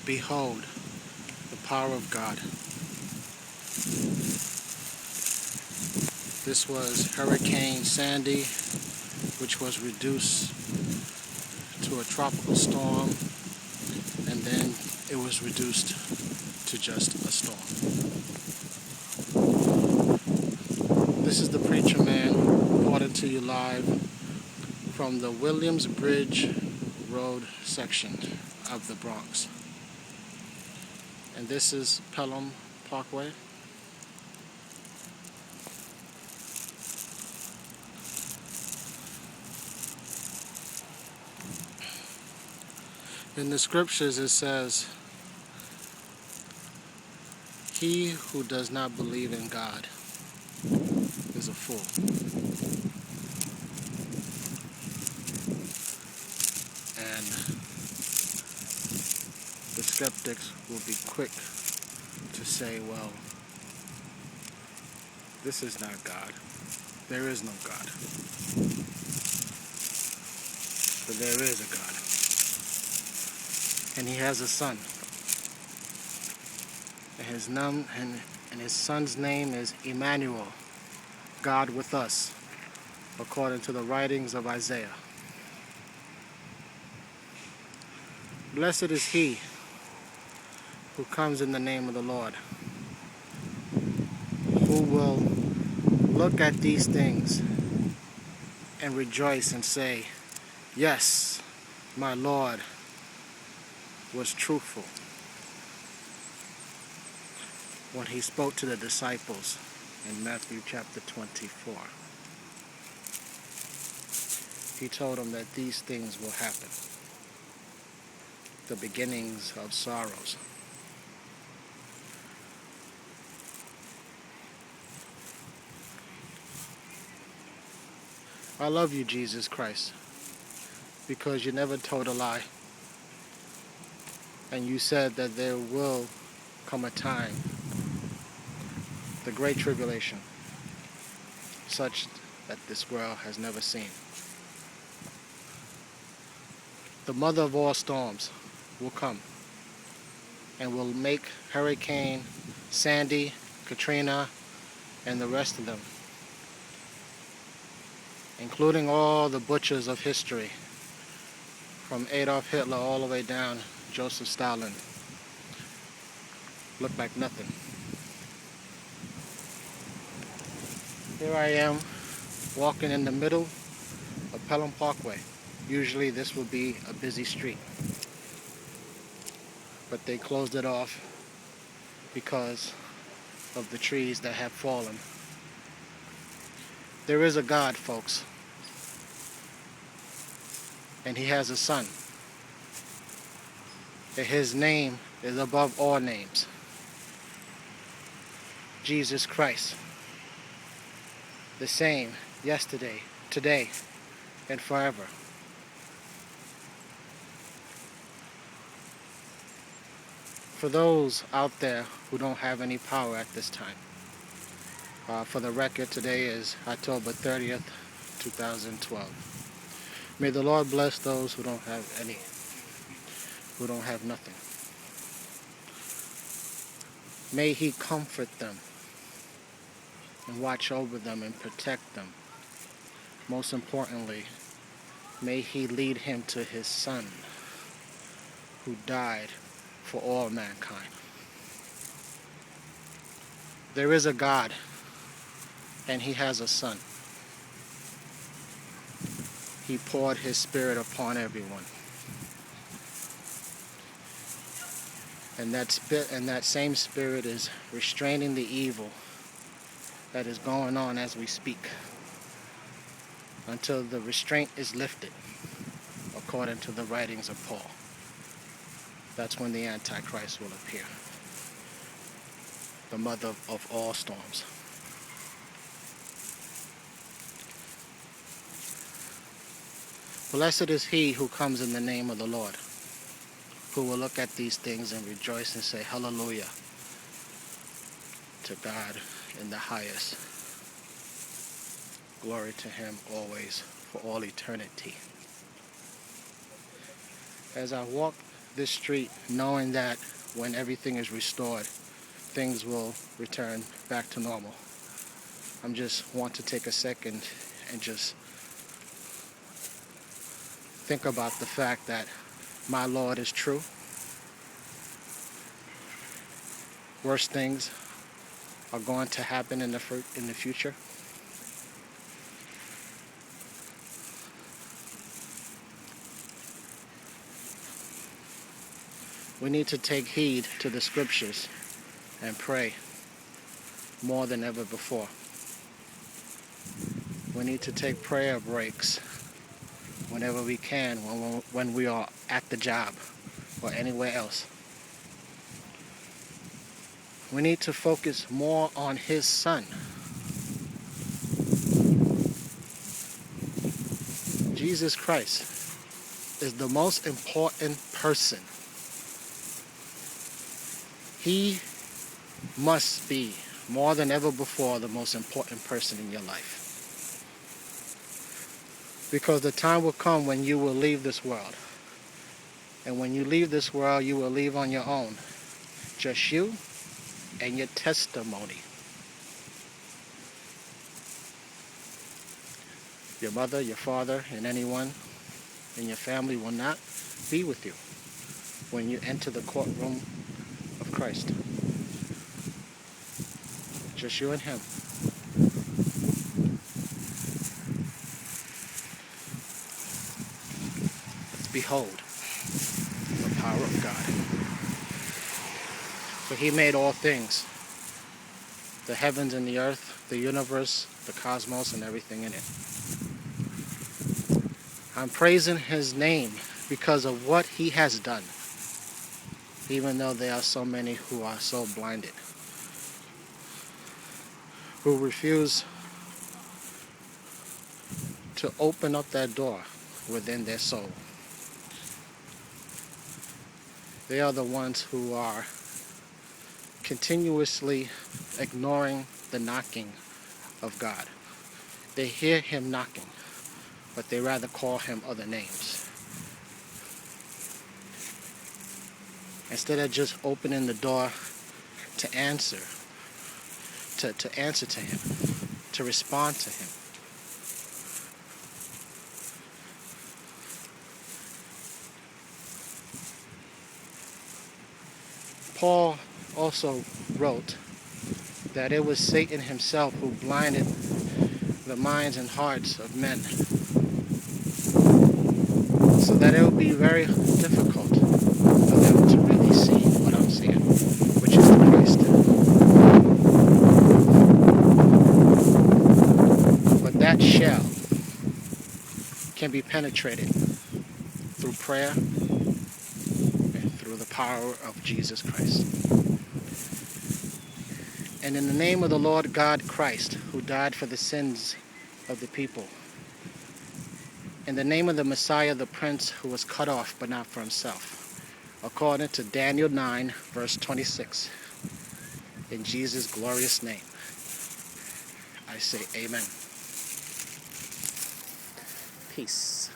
Behold the power of God. This was Hurricane Sandy, which was reduced to a tropical storm, and then it was reduced to just a storm. This is the Preacher Man reporting to you live from the Williams Bridge Road section of the Bronx. And this is Pelham Parkway. In the scriptures it says, "He who does not believe in God is a fool." And the skeptics will be quick to say, well, this is not God. There is no God. But there is a God. And he has a son. And his son's name is Emmanuel, God with us, according to the writings of Isaiah. Blessed is he who comes in the name of the Lord, who will look at these things and rejoice and say, yes, my Lord was truthful when he spoke to the disciples in Matthew chapter 24. He told them that these things will happen, the beginnings of sorrows. I love you, Jesus Christ, because you never told a lie. And you said that there will come a time, the great tribulation, such that this world has never seen. The mother of all storms will come and will make Hurricane Sandy, Katrina, and the rest of them, including all the butchers of history, from Adolf Hitler all the way down Joseph Stalin, look like nothing. Here I am, walking in the middle of Pelham Parkway. Usually this would be a busy street, but they closed it off because of the trees that have fallen. There is a God, folks, and he has a son. And his name is above all names. Jesus Christ. The same yesterday, today, and forever. For those out there who don't have any power at this time, for the record, today is October 30th, 2012. May the Lord bless those who don't have any, who don't have nothing. May he comfort them and watch over them and protect them. Most importantly, may he lead him to his son, who died for all mankind. There is a God, and he has a son. He poured his spirit upon everyone. And that same spirit is restraining the evil that is going on as we speak, until the restraint is lifted, according to the writings of Paul. That's when the Antichrist will appear, the mother of all storms. Blessed is he who comes in the name of the Lord, who will look at these things and rejoice and say, hallelujah to God in the highest. Glory to him always, for all eternity. As I walk this street knowing that when everything is restored, things will return back to normal. I'm just want to take a second and just think about the fact that my Lord is true. Worse things are going to happen in the future. We need to take heed to the scriptures and pray more than ever before. We need to take prayer breaks whenever we can when we are at the job or anywhere else. We need to focus more on His Son. Jesus Christ is the most important person. He must be, more than ever before, the most important person in your life. Because the time will come when you will leave this world. And when you leave this world, you will leave on your own. Just you and your testimony. Your mother, your father, and anyone in your family will not be with you when you enter the courtroom of Christ. Just you and Him. Behold the power of God. For He made all things, the heavens and the earth, the universe, the cosmos, and everything in it. I'm praising His name because of what He has done, even though there are so many who are so blinded, who refuse to open up that door within their soul. They are the ones who are continuously ignoring the knocking of God. They hear Him knocking, but they rather call Him other names. Instead of just opening the door to answer, to answer to Him, to respond to Him. Paul also wrote that it was Satan himself who blinded the minds and hearts of men, so that it would be very difficult for them to really see what I'm seeing, which is the Christ. But that shell can be penetrated through prayer and through the power of Jesus Christ. And in the name of the Lord God Christ, who died for the sins of the people, in the name of the Messiah, the Prince, who was cut off but not for himself, according to Daniel 9, verse 26, in Jesus' glorious name, I say amen. Peace.